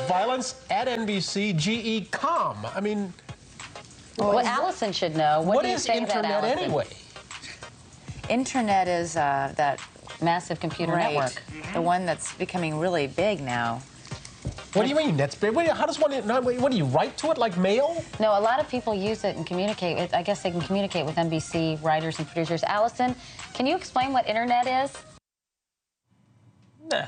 Violence at NBC, GE calm. I mean... Well, Allison should know. What is internet anyway? Internet is that massive computer network. The one that's becoming really big now. What do you mean that's big? How does one, what do you write to it like mail? No, a lot of people use it and communicate. I guess they can communicate with NBC writers and producers. Allison, can you explain what internet is? Nah.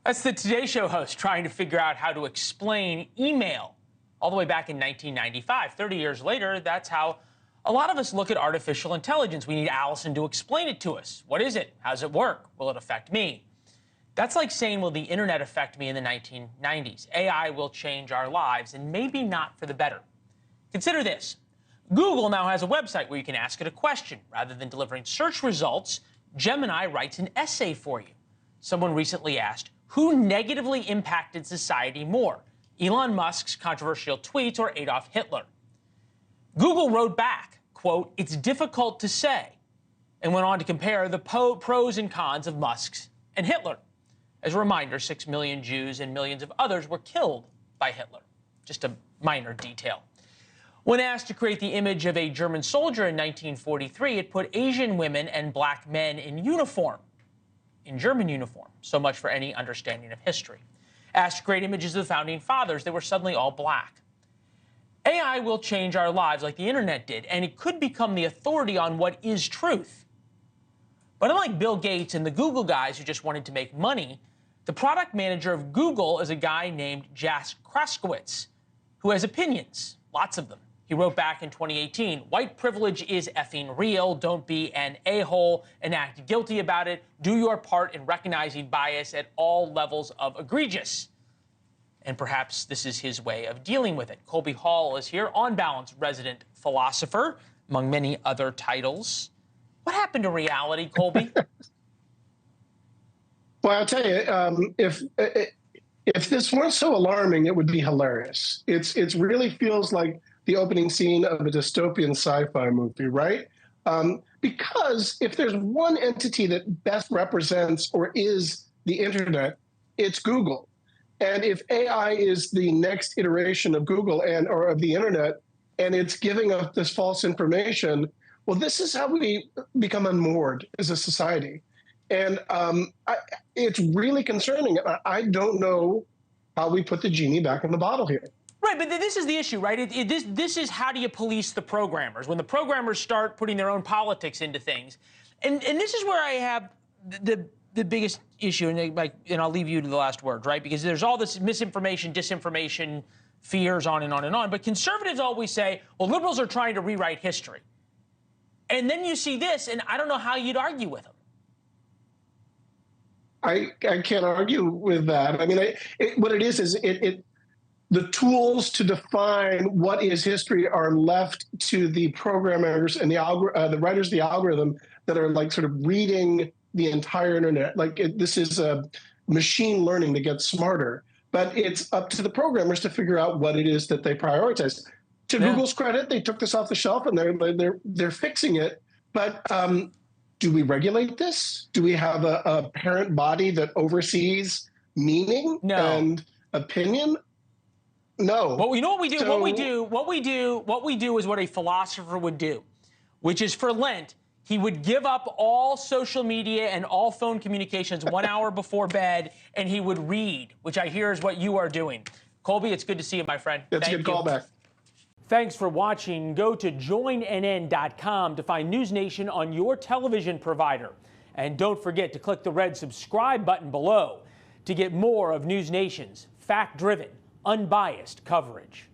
That's the Today Show host trying to figure out how to explain email. All the way back in 1995, 30 years later, that's how a lot of us look at artificial intelligence. We need Allison to explain it to us. What is it? How does it work? Will it affect me? That's like saying, will the internet affect me in the 1990s? AI will change our lives, and maybe not for the better. Consider this. Google now has a website where you can ask it a question. Rather than delivering search results, Gemini writes an essay for you. Someone recently asked, who negatively impacted society more? Elon Musk's controversial tweets or Adolf Hitler? Google wrote back, quote, it's difficult to say, and went on to compare the pros and cons of Musk's and Hitler. As a reminder, 6 million Jews and millions of others were killed by Hitler. Just a minor detail. When asked to create the image of a German soldier in 1943, it put Asian women and black men in uniform, in German uniform. So much for any understanding of history. Asked to create images of the Founding Fathers, they were suddenly all black. AI will change our lives like the internet did, and it could become the authority on what is truth. But unlike Bill Gates and the Google guys who just wanted to make money, the product manager of Google is a guy named Jack Kraskowitz, who has opinions, lots of them. He wrote back in 2018, white privilege is effing real. Don't be an a-hole and act guilty about it. Do your part in recognizing bias at all levels of egregious. And perhaps this is his way of dealing with it. Colby Hall is here, On Balance resident philosopher, among many other titles. What happened to reality, Colby? Well, I'll tell you, if this weren't so alarming, it would be hilarious. It really feels like the opening scene of a dystopian sci-fi movie, right? Because if there's one entity that best represents or is the internet, it's Google. And if AI is the next iteration of Google or of the internet, and it's giving us this false information, well, this is how we become unmoored as a society. And it's really concerning. I don't know how we put the genie back in the bottle here. Right, but this is the issue, right? This is how do you police the programmers? When the programmers start putting their own politics into things. And this is where I have the biggest issue, and I'll leave you to the last word, right? Because there's all this misinformation, disinformation, fears, on and on and on. But conservatives always say, well, liberals are trying to rewrite history. And then you see this, and I don't know how you'd argue with them. I can't argue with that. I mean, what it is the tools to define what is history are left to the programmers and the writers of the algorithm that are like sort of reading the entire internet. Like this is a machine learning that gets smarter, but it's up to the programmers to figure out what it is that they prioritize. To Google's credit, they took this off the shelf and they're fixing it. But do we regulate this? Do we have a parent body that oversees meaning and opinion? No. Well, you know what we do? So, what we do is what a philosopher would do, which is for Lent, he would give up all social media and all phone communications 1 hour before bed, and he would read, which I hear is what you are doing. Colby, it's good to see you, my friend. That's a good callback. Thanks for watching. Go to joinnn.com to find NewsNation on your television provider. And don't forget to click the red subscribe button below to get more of NewsNation's fact-driven, unbiased coverage.